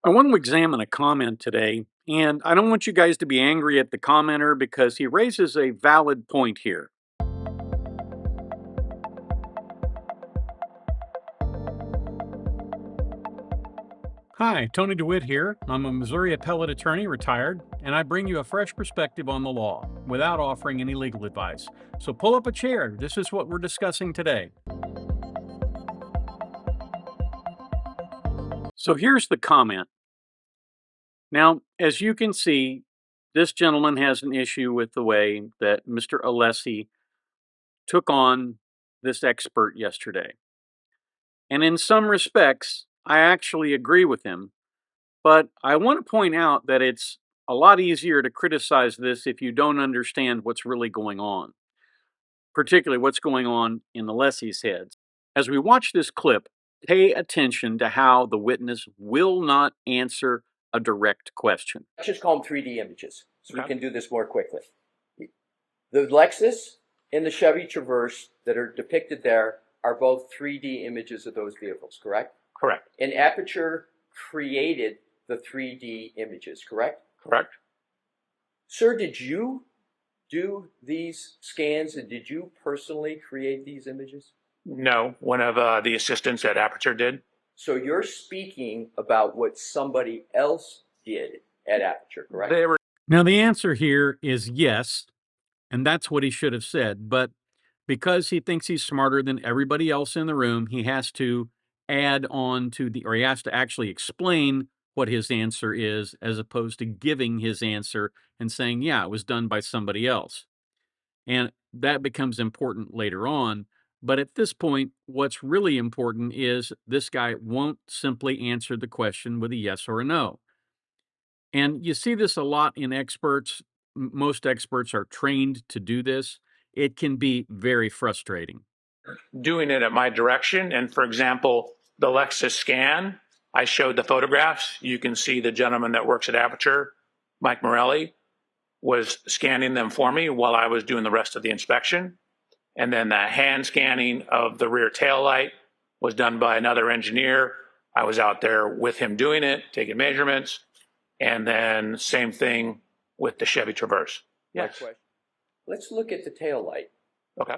I want to examine a comment today, and I don't want you guys to be angry at the commenter because he raises a valid point here. Hi, Tony DeWitt here. I'm a Missouri appellate attorney, retired, and I bring you a fresh perspective on the law without offering any legal advice. So pull up a chair. This is what we're discussing today. So here's the comment. Now, as you can see, this gentleman has an issue with the way that Mr. Alessi took on this expert yesterday. And in some respects, I actually agree with him. But I want to point out that it's a lot easier to criticize this if you don't understand what's really going on, particularly what's going on in Alessi's head. As we watch this clip, pay attention to how the witness will not answer a direct question. Let's just call them 3D images so we can do this more quickly. The Lexus and the Chevy Traverse that are depicted there are both 3D images of those vehicles, correct? Correct. And Aperture created the 3D images, correct? Correct. Sir, did you do these scans and did you personally create these images? No, one of the assistants at Aperture did. So you're speaking about what somebody else did at Aperture, correct? Now, the answer here is yes, and that's what he should have said. But because he thinks he's smarter than everybody else in the room, he has to add on to or he has to actually explain what his answer is, as opposed to giving his answer and saying, yeah, it was done by somebody else. And that becomes important later on. But at this point, what's really important is this guy won't simply answer the question with a yes or a no. And you see this a lot in experts. Most experts are trained to do this. It can be very frustrating. Doing it at my direction. And for example, the Lexus scan, I showed the photographs. You can see the gentleman that works at Aperture, Mike Morelli, was scanning them for me while I was doing the rest of the inspection. And then the hand scanning of the rear tail light was done by another engineer. I was out there with him doing it, taking measurements. And then same thing with the Chevy Traverse. Yes. Let's look at the tail light. Okay.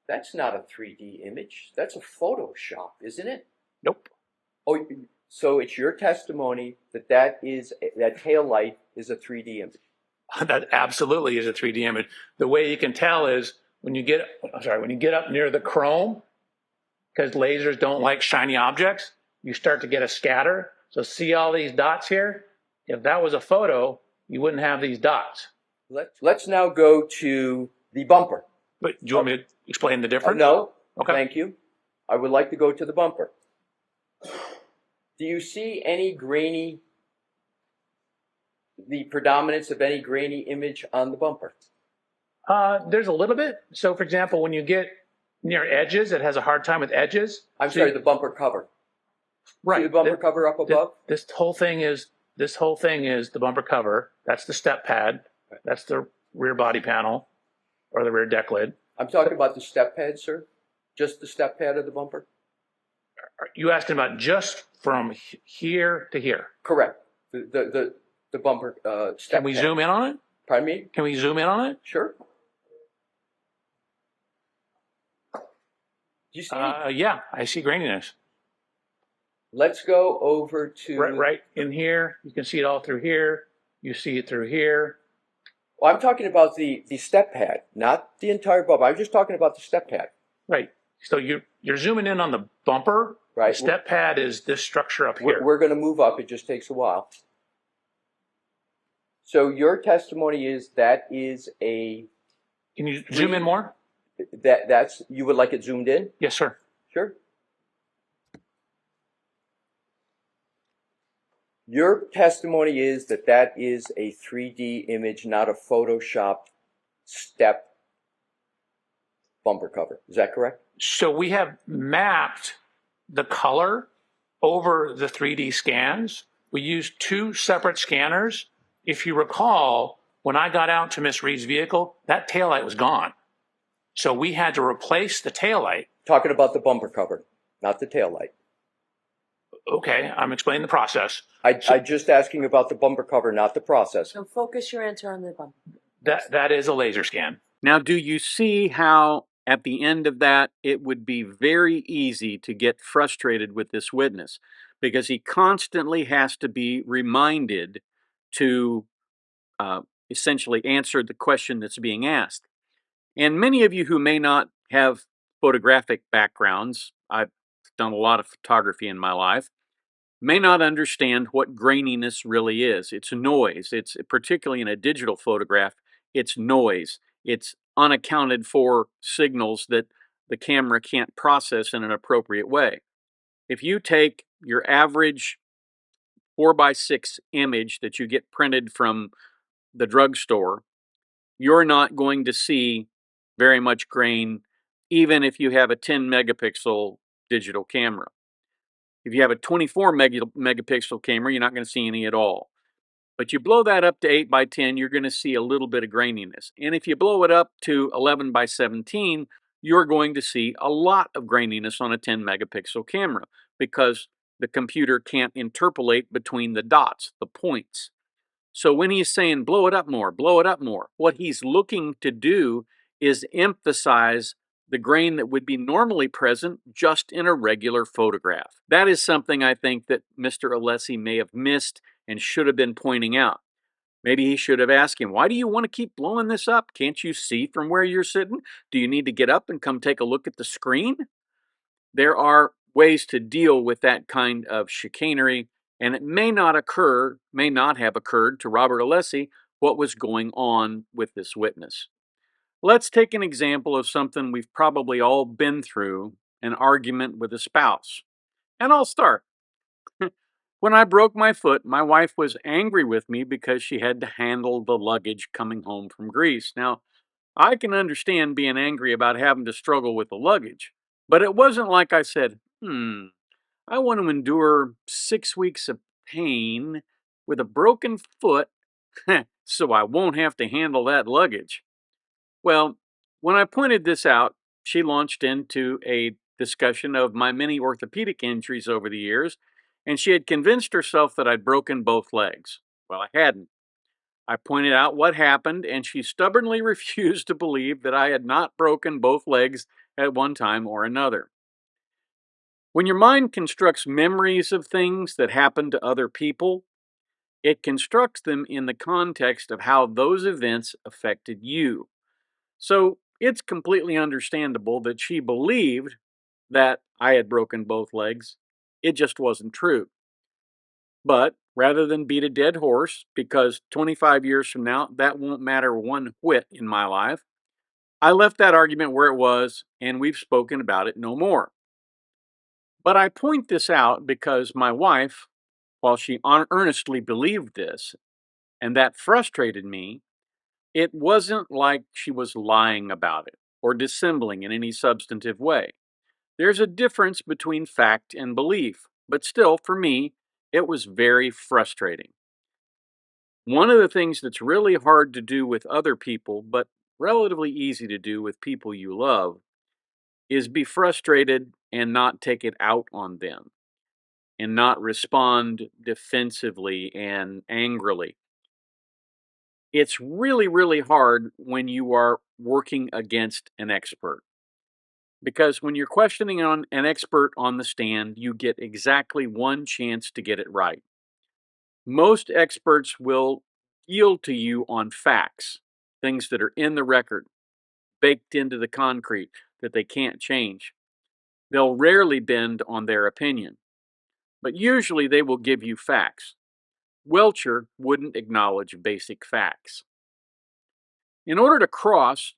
That's not a 3D image. That's a Photoshop, isn't it? Nope. Oh, so it's your testimony that that tail light is a 3D image. That absolutely is a 3D image. The way you can tell is when you get up near the chrome, because lasers don't like shiny objects, you start to get a scatter. So see all these dots here? If that was a photo, you wouldn't have these dots. Let's now go to the bumper. But do you want me to explain the difference? No. Okay. Thank you. I would like to go to the bumper. Do you see the predominance of any grainy image on the bumper? There's a little bit. So for example, when you get near edges, it has a hard time with edges. The bumper cover. Right. See the bumper cover up above? This whole thing is the bumper cover. That's the step pad. That's the rear body panel or the rear deck lid. I'm talking about the step pad, sir. Just the step pad of the bumper? You asking about just from here to here? Correct. The bumper step Can we pad. zoom in on it? Pardon me? Can we zoom in on it? Sure. Do you see? Yeah, I see graininess. Let's go over to... Right in here. You can see it all through here. You see it through here. Well, I'm talking about the step pad, not the entire bumper. I'm just talking about the step pad. Right. So you're zooming in on the bumper. Right. The step pad is this structure up here. We're going to move up. It just takes a while. So your testimony is that is a... Can you zoom in more? You would like it zoomed in? Yes, sir. Sure. Your testimony is that is a 3D image, not a Photoshopped step bumper cover. Is that correct? So we have mapped the color over the 3D scans. We used two separate scanners. If you recall, when I got out to Miss Reed's vehicle, that taillight was gone. So we had to replace the taillight. Talking about the bumper cover, not the taillight. Okay, I'm explaining the process. I'm just asking about the bumper cover, not the process. So focus your answer on the bumper. That is a laser scan. Now, do you see how at the end of that, it would be very easy to get frustrated with this witness because he constantly has to be reminded to essentially answer the question that's being asked. And many of you who may not have photographic backgrounds, I've done a lot of photography in my life, may not understand what graininess really is. It's noise. It's particularly in a digital photograph, it's noise. It's unaccounted for signals that the camera can't process in an appropriate way. If you take your average 4x6 image that you get printed from the drugstore, you're not going to see very much grain, even if you have a 10 megapixel digital camera. If you have a 24 megapixel camera, you're not going to see any at all. But you blow that up to 8x10, you're going to see a little bit of graininess. And if you blow it up to 11x17, you're going to see a lot of graininess on a 10 megapixel camera because the computer can't interpolate between the dots, the points. So when he's saying blow it up more, what he's looking to do is emphasize the grain that would be normally present just in a regular photograph. That is something I think that Mr. Alessi may have missed and should have been pointing out. Maybe he should have asked him, why do you want to keep blowing this up? Can't you see from where you're sitting? Do you need to get up and come take a look at the screen? There are ways to deal with that kind of chicanery, and it may not have occurred to Robert Alessi what was going on with this witness. Let's take an example of something we've probably all been through, an argument with a spouse. And I'll start. When I broke my foot, my wife was angry with me because she had to handle the luggage coming home from Greece. Now, I can understand being angry about having to struggle with the luggage, but it wasn't like I said, I want to endure 6 weeks of pain with a broken foot so I won't have to handle that luggage. Well, when I pointed this out, she launched into a discussion of my many orthopedic injuries over the years, and she had convinced herself that I'd broken both legs. Well, I hadn't. I pointed out what happened, and she stubbornly refused to believe that I had not broken both legs at one time or another. When your mind constructs memories of things that happened to other people, it constructs them in the context of how those events affected you. So it's completely understandable that she believed that I had broken both legs. It just wasn't true. But rather than beat a dead horse, because 25 years from now, that won't matter one whit in my life, I left that argument where it was, and we've spoken about it no more. But I point this out because my wife, while she earnestly believed this, and that frustrated me, it wasn't like she was lying about it or dissembling in any substantive way. There's a difference between fact and belief, but still, for me, it was very frustrating. One of the things that's really hard to do with other people, but relatively easy to do with people you love, is be frustrated and not take it out on them and not respond defensively and angrily. It's really, really hard when you are working against an expert. Because when you're questioning on an expert on the stand, you get exactly one chance to get it right. Most experts will yield to you on facts, things that are in the record, baked into the concrete that they can't change. They'll rarely bend on their opinion, but usually they will give you facts. Welcher wouldn't acknowledge basic facts. In order to cross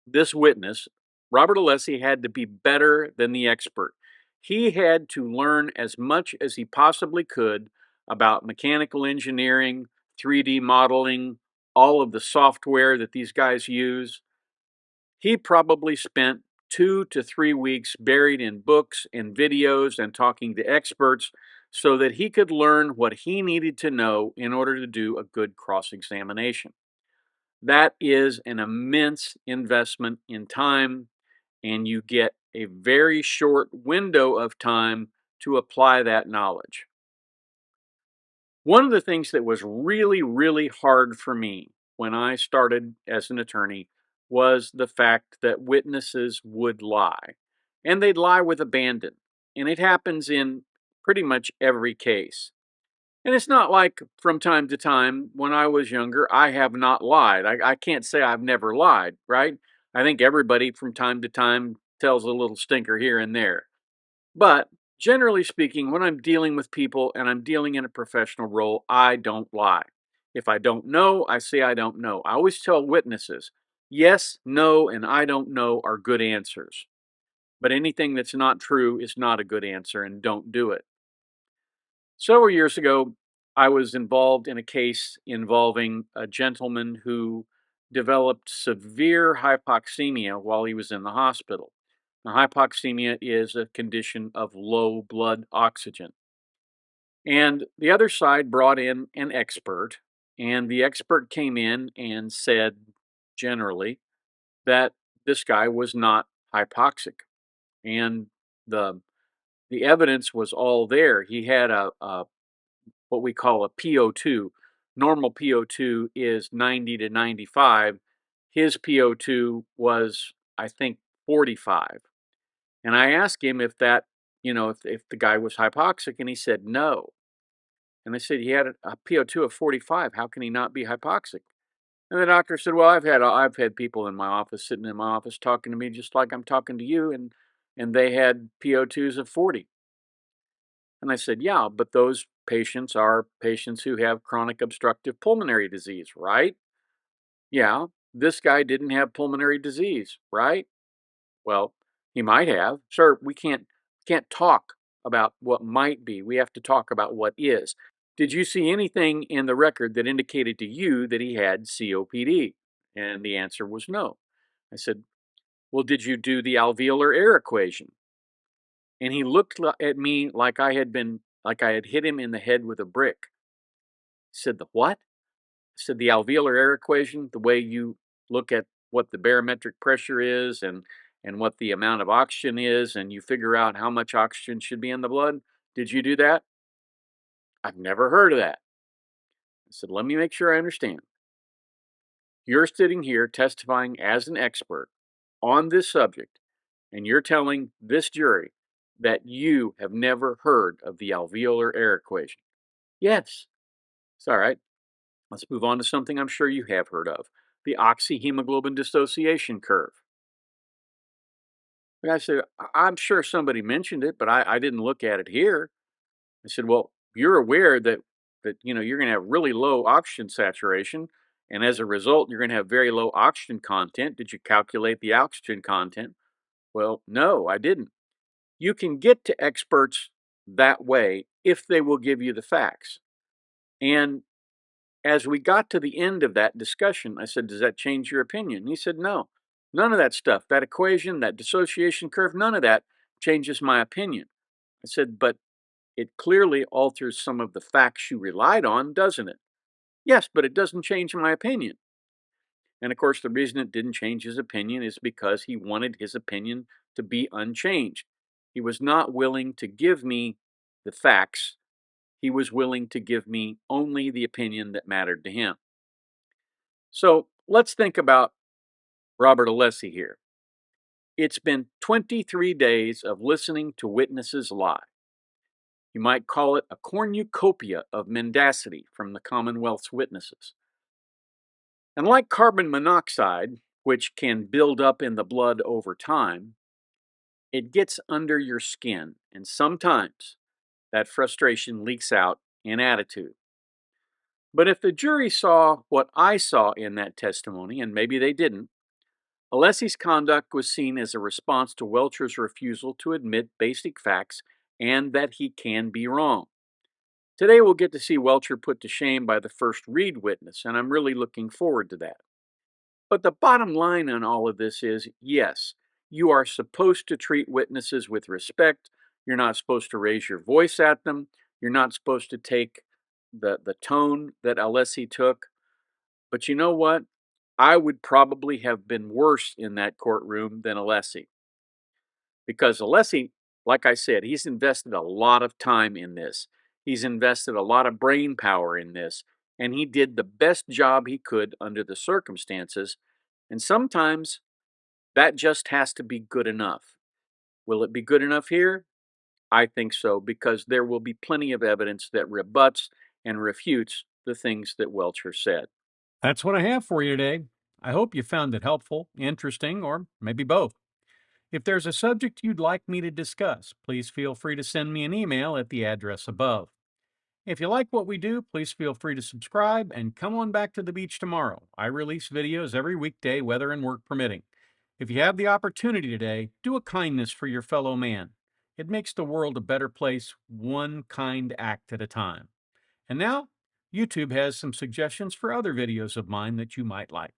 this witness, Robert Alessi had to be better than the expert. He had to learn as much as he possibly could about mechanical engineering, 3D modeling, all of the software that these guys use. He probably spent 2 to 3 weeks buried in books and videos and talking to experts so that he could learn what he needed to know in order to do a good cross-examination. That is an immense investment in time, and you get a very short window of time to apply that knowledge. One of the things that was really, really hard for me when I started as an attorney was the fact that witnesses would lie, and they'd lie with abandon. And it happens in pretty much every case. And it's not like from time to time when I was younger, I have not lied. I can't say I've never lied, right? I think everybody from time to time tells a little stinker here and there. But generally speaking, when I'm dealing with people and I'm dealing in a professional role, I don't lie. If I don't know, I say I don't know. I always tell witnesses, yes, no, and I don't know are good answers. But anything that's not true is not a good answer, and don't do it. Several years ago, I was involved in a case involving a gentleman who developed severe hypoxemia while he was in the hospital. Now, hypoxemia is a condition of low blood oxygen. And the other side brought in an expert, and the expert came in and said, generally, that this guy was not hypoxic. And the the evidence was all there. He had a what we call a PO2. Normal PO2 is 90 to 95. His PO2 was, I think, 45. And I asked him if that, if the guy was hypoxic, and he said no. And I said, he had a PO2 of 45. How can he not be hypoxic? And the doctor said, well, I've had people in my office sitting in my office talking to me just like I'm talking to you, and they had PO2s of 40. And I said, yeah, but those patients are patients who have chronic obstructive pulmonary disease, right? Yeah, this guy didn't have pulmonary disease, right? Well, he might have. Sir, we can't talk about what might be. We have to talk about what is. Did you see anything in the record that indicated to you that he had COPD? And the answer was no. I said, well, did you do the alveolar air equation? And he looked at me like I had hit him in the head with a brick. He said, the what? I said, the alveolar air equation, the way you look at what the barometric pressure is and what the amount of oxygen is, and you figure out how much oxygen should be in the blood. Did you do that? I've never heard of that. I said, let me make sure I understand. You're sitting here testifying as an expert on this subject, and you're telling this jury that you have never heard of the alveolar air equation. Yes. It's all right. Let's move on to something I'm sure you have heard of, the oxyhemoglobin dissociation curve. The guy said, I'm sure somebody mentioned it, but I didn't look at it here. I said, well, you're aware that you're going to have really low oxygen saturation, and as a result, you're going to have very low oxygen content. Did you calculate the oxygen content? Well, no, I didn't. You can get to experts that way if they will give you the facts. And as we got to the end of that discussion, I said, does that change your opinion? And he said, no, none of that stuff, that equation, that dissociation curve, none of that changes my opinion. I said, but it clearly alters some of the facts you relied on, doesn't it? Yes, but it doesn't change my opinion. And of course, the reason it didn't change his opinion is because he wanted his opinion to be unchanged. He was not willing to give me the facts. He was willing to give me only the opinion that mattered to him. So let's think about Robert Alessi here. It's been 23 days of listening to witnesses lie. You might call it a cornucopia of mendacity from the Commonwealth's witnesses. And like carbon monoxide, which can build up in the blood over time, it gets under your skin, and sometimes that frustration leaks out in attitude. But if the jury saw what I saw in that testimony, and maybe they didn't, Alessi's conduct was seen as a response to Welcher's refusal to admit basic facts and that he can be wrong. Today we'll get to see Welcher put to shame by the first Reed witness, and I'm really looking forward to that. But the bottom line on all of this is, yes, you are supposed to treat witnesses with respect. You're not supposed to raise your voice at them. You're not supposed to take the tone that Alessi took. But you know what? I would probably have been worse in that courtroom than Alessi. Because Alessi Like I said, he's invested a lot of time in this. He's invested a lot of brain power in this, and he did the best job he could under the circumstances. And sometimes that just has to be good enough. Will it be good enough here? I think so, because there will be plenty of evidence that rebuts and refutes the things that Welcher said. That's what I have for you today. I hope you found it helpful, interesting, or maybe both. If there's a subject you'd like me to discuss, please feel free to send me an email at the address above. If you like what we do, please feel free to subscribe and come on back to the beach tomorrow. I release videos every weekday, weather and work permitting. If you have the opportunity today, do a kindness for your fellow man. It makes the world a better place, one kind act at a time. And now, YouTube has some suggestions for other videos of mine that you might like.